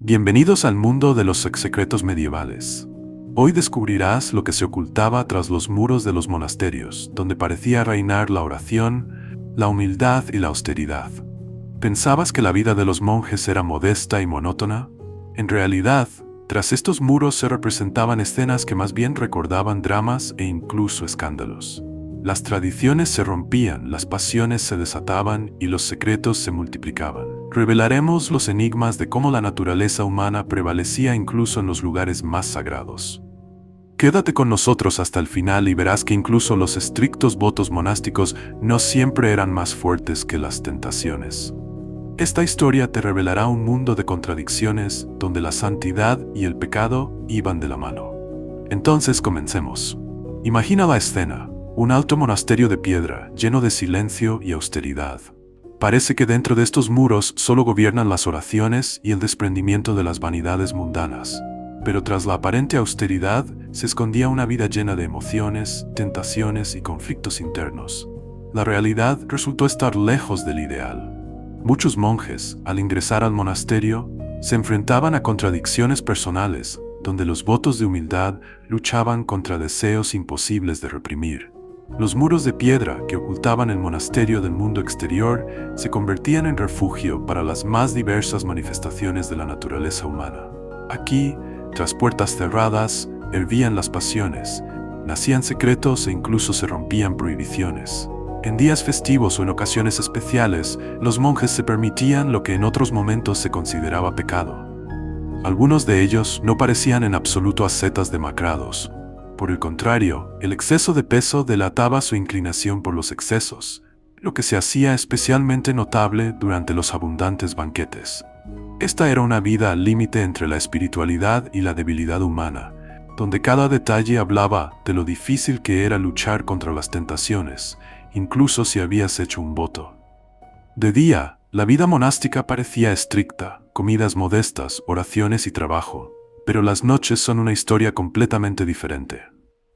Bienvenidos al mundo de los secretos medievales. Hoy descubrirás lo que se ocultaba tras los muros de los monasterios, donde parecía reinar la oración, la humildad y la austeridad. ¿Pensabas que la vida de los monjes era modesta y monótona? En realidad, tras estos muros se representaban escenas que más bien recordaban dramas e incluso escándalos. Las tradiciones se rompían, las pasiones se desataban y los secretos se multiplicaban. Revelaremos los enigmas de cómo la naturaleza humana prevalecía incluso en los lugares más sagrados. Quédate con nosotros hasta el final y verás que incluso los estrictos votos monásticos no siempre eran más fuertes que las tentaciones. Esta historia te revelará un mundo de contradicciones donde la santidad y el pecado iban de la mano. Entonces comencemos. Imagina la escena, un alto monasterio de piedra lleno de silencio y austeridad. Parece que dentro de estos muros solo gobiernan las oraciones y el desprendimiento de las vanidades mundanas. Pero tras la aparente austeridad se escondía una vida llena de emociones, tentaciones y conflictos internos. La realidad resultó estar lejos del ideal. Muchos monjes, al ingresar al monasterio, se enfrentaban a contradicciones personales, donde los votos de humildad luchaban contra deseos imposibles de reprimir. Los muros de piedra que ocultaban el monasterio del mundo exterior se convertían en refugio para las más diversas manifestaciones de la naturaleza humana. Aquí, tras puertas cerradas, hervían las pasiones, nacían secretos e incluso se rompían prohibiciones. En días festivos o en ocasiones especiales, los monjes se permitían lo que en otros momentos se consideraba pecado. Algunos de ellos no parecían en absoluto ascetas demacrados. Por el contrario, el exceso de peso delataba su inclinación por los excesos, lo que se hacía especialmente notable durante los abundantes banquetes. Esta era una vida al límite entre la espiritualidad y la debilidad humana, donde cada detalle hablaba de lo difícil que era luchar contra las tentaciones, incluso si habías hecho un voto. De día, la vida monástica parecía estricta, comidas modestas, oraciones y trabajo. Pero las noches son una historia completamente diferente.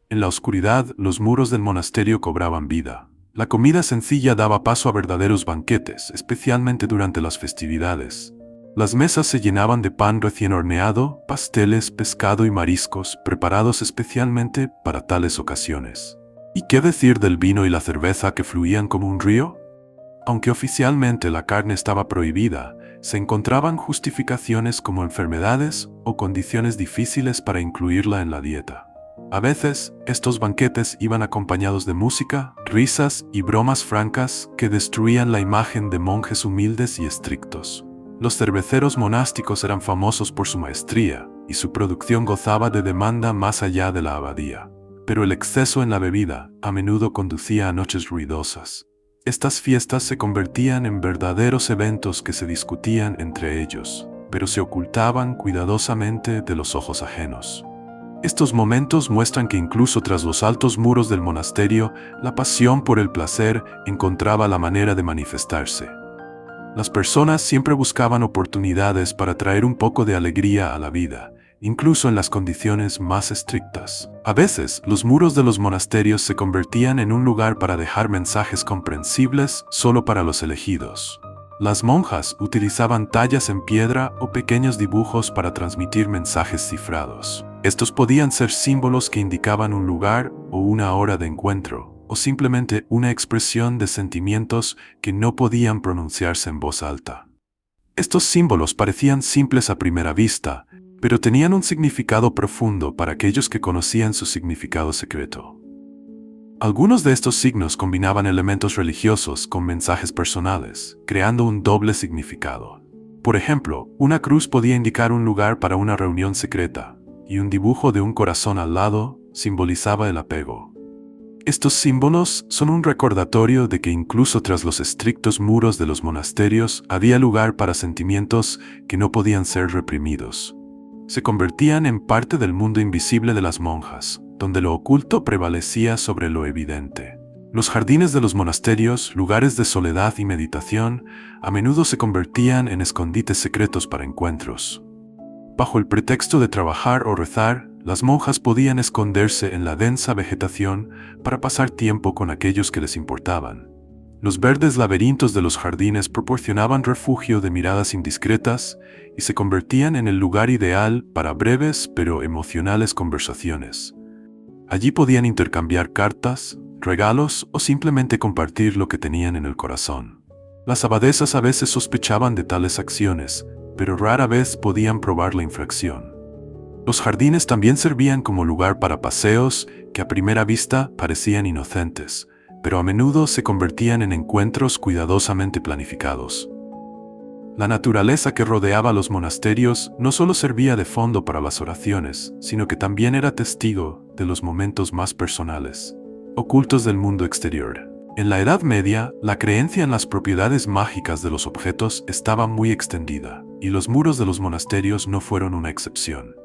En la oscuridad, los muros del monasterio cobraban vida. La comida sencilla daba paso a verdaderos banquetes, especialmente durante las festividades. Las mesas se llenaban de pan recién horneado, pasteles, pescado y mariscos, preparados especialmente para tales ocasiones. ¿Y qué decir del vino y la cerveza que fluían como un río? Aunque oficialmente la carne estaba prohibida, se encontraban justificaciones como enfermedades o condiciones difíciles para incluirla en la dieta. A veces, estos banquetes iban acompañados de música, risas y bromas francas que destruían la imagen de monjes humildes y estrictos. Los cerveceros monásticos eran famosos por su maestría, y su producción gozaba de demanda más allá de la abadía. Pero el exceso en la bebida a menudo conducía a noches ruidosas. Estas fiestas se convertían en verdaderos eventos que se discutían entre ellos, pero se ocultaban cuidadosamente de los ojos ajenos. Estos momentos muestran que incluso tras los altos muros del monasterio, la pasión por el placer encontraba la manera de manifestarse. Las personas siempre buscaban oportunidades para traer un poco de alegría a la vida, incluso en las condiciones más estrictas. A veces, los muros de los monasterios se convertían en un lugar para dejar mensajes comprensibles solo para los elegidos. Las monjas utilizaban tallas en piedra o pequeños dibujos para transmitir mensajes cifrados. Estos podían ser símbolos que indicaban un lugar o una hora de encuentro, o simplemente una expresión de sentimientos que no podían pronunciarse en voz alta. Estos símbolos parecían simples a primera vista, pero tenían un significado profundo para aquellos que conocían su significado secreto. Algunos de estos signos combinaban elementos religiosos con mensajes personales, creando un doble significado. Por ejemplo, una cruz podía indicar un lugar para una reunión secreta, y un dibujo de un corazón al lado simbolizaba el apego. Estos símbolos son un recordatorio de que incluso tras los estrictos muros de los monasterios había lugar para sentimientos que no podían ser reprimidos. Se convertían en parte del mundo invisible de las monjas, donde lo oculto prevalecía sobre lo evidente. Los jardines de los monasterios, lugares de soledad y meditación, a menudo se convertían en escondites secretos para encuentros. Bajo el pretexto de trabajar o rezar, las monjas podían esconderse en la densa vegetación para pasar tiempo con aquellos que les importaban. Los verdes laberintos de los jardines proporcionaban refugio de miradas indiscretas y se convertían en el lugar ideal para breves pero emocionales conversaciones. Allí podían intercambiar cartas, regalos o simplemente compartir lo que tenían en el corazón. Las abadesas a veces sospechaban de tales acciones, pero rara vez podían probar la infracción. Los jardines también servían como lugar para paseos que a primera vista parecían inocentes, pero a menudo se convertían en encuentros cuidadosamente planificados. La naturaleza que rodeaba los monasterios no solo servía de fondo para las oraciones, sino que también era testigo de los momentos más personales, ocultos del mundo exterior. En la Edad Media, la creencia en las propiedades mágicas de los objetos estaba muy extendida, y los muros de los monasterios no fueron una excepción.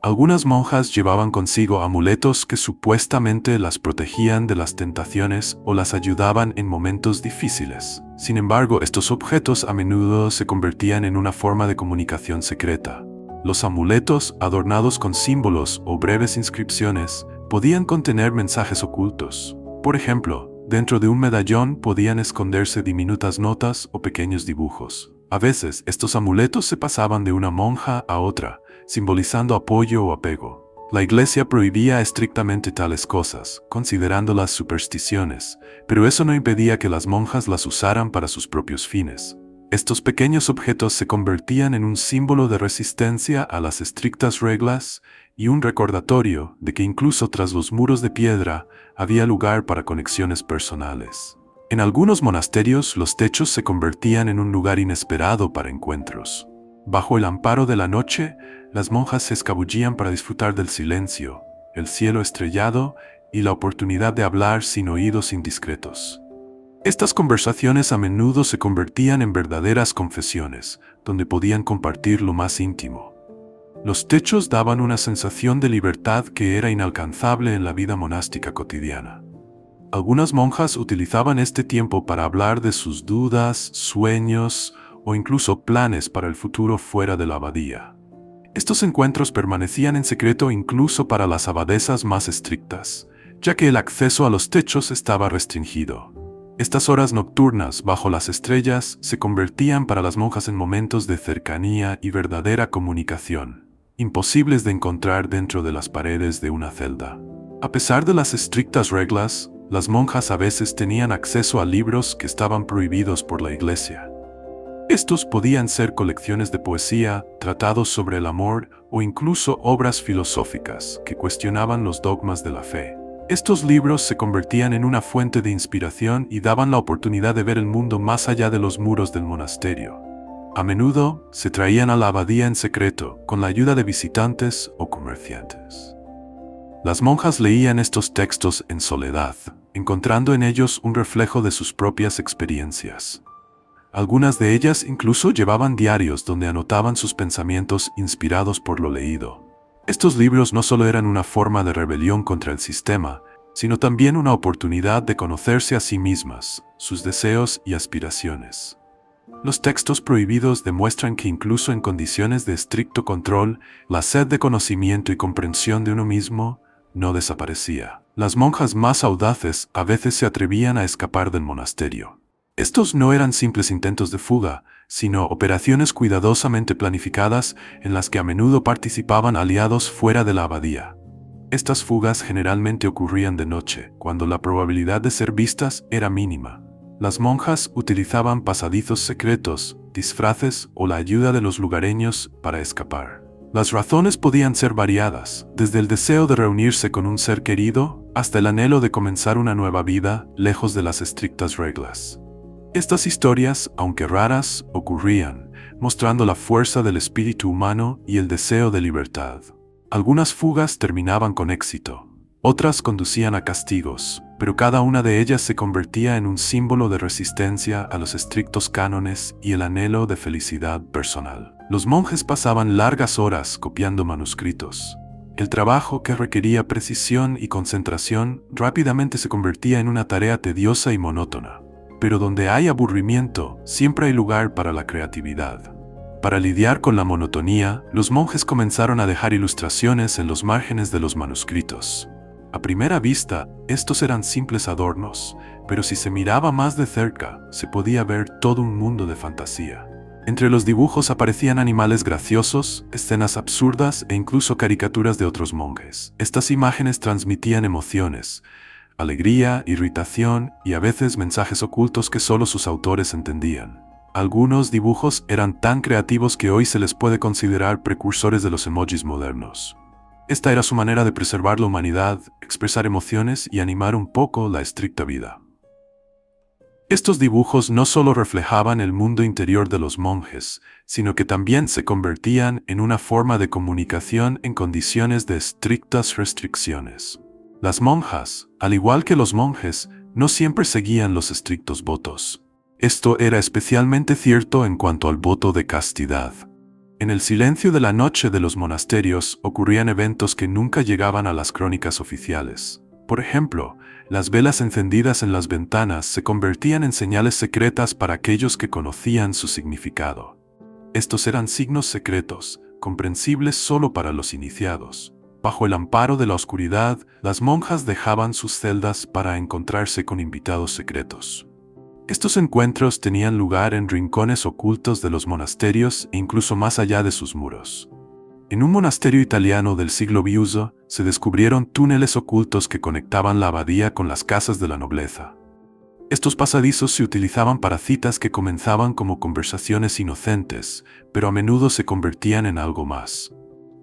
Algunas monjas llevaban consigo amuletos que supuestamente las protegían de las tentaciones o las ayudaban en momentos difíciles. Sin embargo, estos objetos a menudo se convertían en una forma de comunicación secreta. Los amuletos, adornados con símbolos o breves inscripciones, podían contener mensajes ocultos. Por ejemplo, dentro de un medallón podían esconderse diminutas notas o pequeños dibujos. A veces, estos amuletos se pasaban de una monja a otra, simbolizando apoyo o apego. La Iglesia prohibía estrictamente tales cosas, considerándolas supersticiones, pero eso no impedía que las monjas las usaran para sus propios fines. Estos pequeños objetos se convertían en un símbolo de resistencia a las estrictas reglas y un recordatorio de que incluso tras los muros de piedra había lugar para conexiones personales. En algunos monasterios, los techos se convertían en un lugar inesperado para encuentros. Bajo el amparo de la noche, las monjas se escabullían para disfrutar del silencio, el cielo estrellado y la oportunidad de hablar sin oídos indiscretos. Estas conversaciones a menudo se convertían en verdaderas confesiones, donde podían compartir lo más íntimo. Los techos daban una sensación de libertad que era inalcanzable en la vida monástica cotidiana. Algunas monjas utilizaban este tiempo para hablar de sus dudas, sueños o incluso planes para el futuro fuera de la abadía. Estos encuentros permanecían en secreto incluso para las abadesas más estrictas, ya que el acceso a los techos estaba restringido. Estas horas nocturnas bajo las estrellas se convertían para las monjas en momentos de cercanía y verdadera comunicación, imposibles de encontrar dentro de las paredes de una celda. A pesar de las estrictas reglas, las monjas a veces tenían acceso a libros que estaban prohibidos por la Iglesia. Estos podían ser colecciones de poesía, tratados sobre el amor o incluso obras filosóficas que cuestionaban los dogmas de la fe. Estos libros se convertían en una fuente de inspiración y daban la oportunidad de ver el mundo más allá de los muros del monasterio. A menudo se traían a la abadía en secreto con la ayuda de visitantes o comerciantes. Las monjas leían estos textos en soledad, encontrando en ellos un reflejo de sus propias experiencias. Algunas de ellas incluso llevaban diarios donde anotaban sus pensamientos inspirados por lo leído. Estos libros no solo eran una forma de rebelión contra el sistema, sino también una oportunidad de conocerse a sí mismas, sus deseos y aspiraciones. Los textos prohibidos demuestran que incluso en condiciones de estricto control, la sed de conocimiento y comprensión de uno mismo no desaparecía. Las monjas más audaces a veces se atrevían a escapar del monasterio. Estos no eran simples intentos de fuga, sino operaciones cuidadosamente planificadas en las que a menudo participaban aliados fuera de la abadía. Estas fugas generalmente ocurrían de noche, cuando la probabilidad de ser vistas era mínima. Las monjas utilizaban pasadizos secretos, disfraces o la ayuda de los lugareños para escapar. Las razones podían ser variadas, desde el deseo de reunirse con un ser querido hasta el anhelo de comenzar una nueva vida lejos de las estrictas reglas. Estas historias, aunque raras, ocurrían, mostrando la fuerza del espíritu humano y el deseo de libertad. Algunas fugas terminaban con éxito, otras conducían a castigos, pero cada una de ellas se convertía en un símbolo de resistencia a los estrictos cánones y el anhelo de felicidad personal. Los monjes pasaban largas horas copiando manuscritos. El trabajo, que requería precisión y concentración, rápidamente se convertía en una tarea tediosa y monótona. Pero donde hay aburrimiento, siempre hay lugar para la creatividad. Para lidiar con la monotonía, los monjes comenzaron a dejar ilustraciones en los márgenes de los manuscritos. A primera vista, estos eran simples adornos, pero si se miraba más de cerca, se podía ver todo un mundo de fantasía. Entre los dibujos aparecían animales graciosos, escenas absurdas e incluso caricaturas de otros monjes. Estas imágenes transmitían emociones, alegría, irritación y a veces mensajes ocultos que solo sus autores entendían. Algunos dibujos eran tan creativos que hoy se les puede considerar precursores de los emojis modernos. Esta era su manera de preservar la humanidad, expresar emociones y animar un poco la estricta vida. Estos dibujos no solo reflejaban el mundo interior de los monjes, sino que también se convertían en una forma de comunicación en condiciones de estrictas restricciones. Las monjas, al igual que los monjes, no siempre seguían los estrictos votos. Esto era especialmente cierto en cuanto al voto de castidad. En el silencio de la noche de los monasterios ocurrían eventos que nunca llegaban a las crónicas oficiales. Por ejemplo, las velas encendidas en las ventanas se convertían en señales secretas para aquellos que conocían su significado. Estos eran signos secretos, comprensibles solo para los iniciados. Bajo el amparo de la oscuridad, las monjas dejaban sus celdas para encontrarse con invitados secretos. Estos encuentros tenían lugar en rincones ocultos de los monasterios e incluso más allá de sus muros. En un monasterio italiano del siglo Viuso se descubrieron túneles ocultos que conectaban la abadía con las casas de la nobleza. Estos pasadizos se utilizaban para citas que comenzaban como conversaciones inocentes, pero a menudo se convertían en algo más.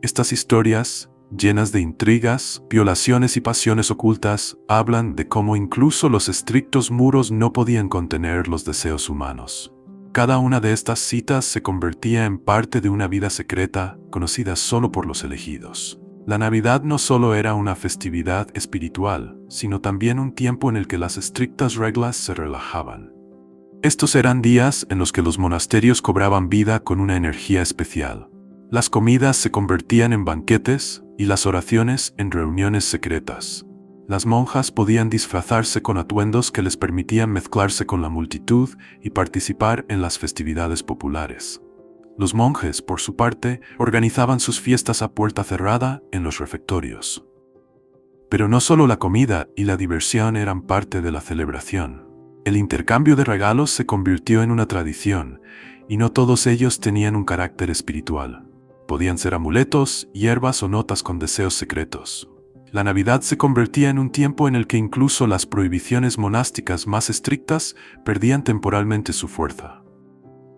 Estas historias, llenas de intrigas, violaciones y pasiones ocultas, hablan de cómo incluso los estrictos muros no podían contener los deseos humanos. Cada una de estas citas se convertía en parte de una vida secreta, conocida solo por los elegidos. La Navidad no solo era una festividad espiritual, sino también un tiempo en el que las estrictas reglas se relajaban. Estos eran días en los que los monasterios cobraban vida con una energía especial. Las comidas se convertían en banquetes y las oraciones en reuniones secretas. Las monjas podían disfrazarse con atuendos que les permitían mezclarse con la multitud y participar en las festividades populares. Los monjes, por su parte, organizaban sus fiestas a puerta cerrada en los refectorios. Pero no solo la comida y la diversión eran parte de la celebración. El intercambio de regalos se convirtió en una tradición, y no todos ellos tenían un carácter espiritual. Podían ser amuletos, hierbas o notas con deseos secretos. La Navidad se convertía en un tiempo en el que incluso las prohibiciones monásticas más estrictas perdían temporalmente su fuerza.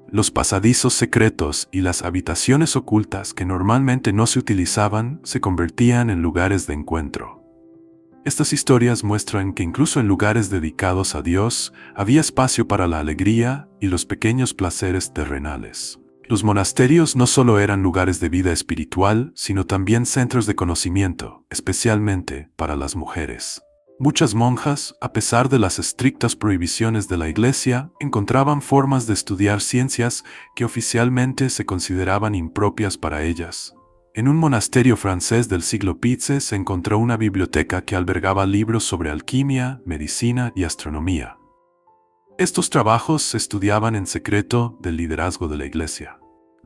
Los pasadizos secretos y las habitaciones ocultas que normalmente no se utilizaban se convertían en lugares de encuentro. Estas historias muestran que incluso en lugares dedicados a Dios había espacio para la alegría y los pequeños placeres terrenales. Los monasterios no solo eran lugares de vida espiritual, sino también centros de conocimiento, especialmente para las mujeres. Muchas monjas, a pesar de las estrictas prohibiciones de la Iglesia, encontraban formas de estudiar ciencias que oficialmente se consideraban impropias para ellas. En un monasterio francés del siglo Pize se encontró una biblioteca que albergaba libros sobre alquimia, medicina y astronomía. Estos trabajos se estudiaban en secreto del liderazgo de la Iglesia.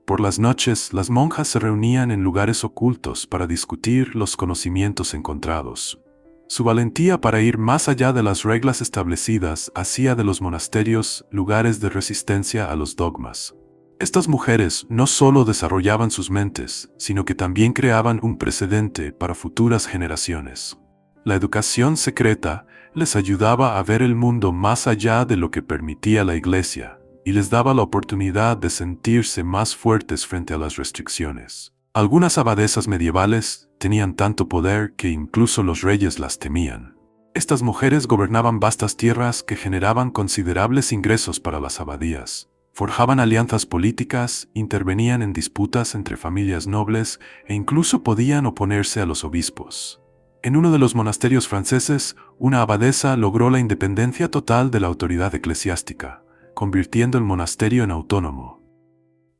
Por las noches, las monjas se reunían en lugares ocultos para discutir los conocimientos encontrados. Su valentía para ir más allá de las reglas establecidas hacía de los monasterios lugares de resistencia a los dogmas. Estas mujeres no solo desarrollaban sus mentes, sino que también creaban un precedente para futuras generaciones. La educación secreta les ayudaba a ver el mundo más allá de lo que permitía la Iglesia, y les daba la oportunidad de sentirse más fuertes frente a las restricciones. Algunas abadesas medievales tenían tanto poder que incluso los reyes las temían. Estas mujeres gobernaban vastas tierras que generaban considerables ingresos para las abadías. Forjaban alianzas políticas, intervenían en disputas entre familias nobles e incluso podían oponerse a los obispos. En uno de los monasterios franceses, una abadesa logró la independencia total de la autoridad eclesiástica, convirtiendo el monasterio en autónomo.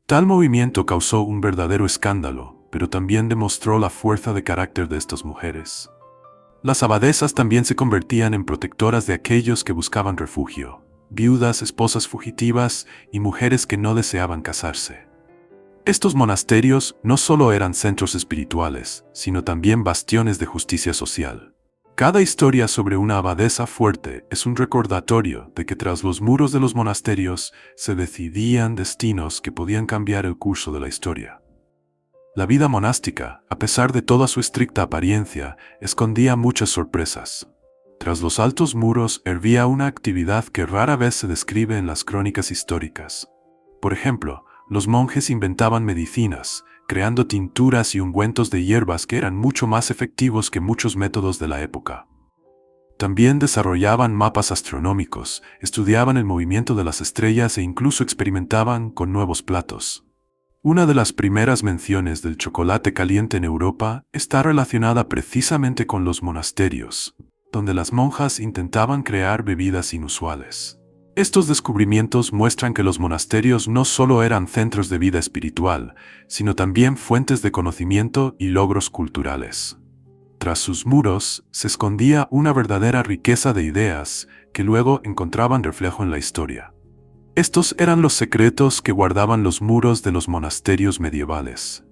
Tal movimiento causó un verdadero escándalo, pero también demostró la fuerza de carácter de estas mujeres. Las abadesas también se convertían en protectoras de aquellos que buscaban refugio, viudas, esposas fugitivas y mujeres que no deseaban casarse. Estos monasterios no solo eran centros espirituales, sino también bastiones de justicia social. Cada historia sobre una abadesa fuerte es un recordatorio de que tras los muros de los monasterios se decidían destinos que podían cambiar el curso de la historia. La vida monástica, a pesar de toda su estricta apariencia, escondía muchas sorpresas. Tras los altos muros hervía una actividad que rara vez se describe en las crónicas históricas. Por ejemplo, los monjes inventaban medicinas, creando tinturas y ungüentos de hierbas que eran mucho más efectivos que muchos métodos de la época. También desarrollaban mapas astronómicos, estudiaban el movimiento de las estrellas e incluso experimentaban con nuevos platos. Una de las primeras menciones del chocolate caliente en Europa está relacionada precisamente con los monasterios, donde las monjas intentaban crear bebidas inusuales. Estos descubrimientos muestran que los monasterios no solo eran centros de vida espiritual, sino también fuentes de conocimiento y logros culturales. Tras sus muros se escondía una verdadera riqueza de ideas que luego encontraban reflejo en la historia. Estos eran los secretos que guardaban los muros de los monasterios medievales.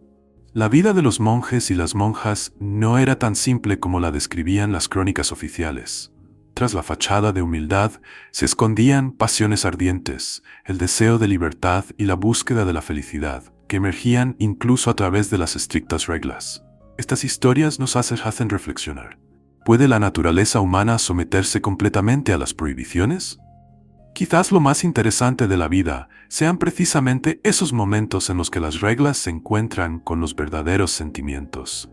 La vida de los monjes y las monjas no era tan simple como la describían las crónicas oficiales. Tras la fachada de humildad se escondían pasiones ardientes, el deseo de libertad y la búsqueda de la felicidad, que emergían incluso a través de las estrictas reglas. Estas historias nos hacen reflexionar. ¿Puede la naturaleza humana someterse completamente a las prohibiciones? Quizás lo más interesante de la vida sean precisamente esos momentos en los que las reglas se encuentran con los verdaderos sentimientos.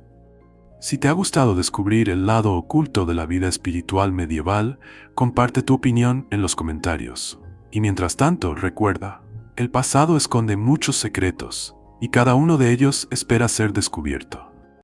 Si te ha gustado descubrir el lado oculto de la vida espiritual medieval, comparte tu opinión en los comentarios. Y mientras tanto, recuerda, el pasado esconde muchos secretos, y cada uno de ellos espera ser descubierto.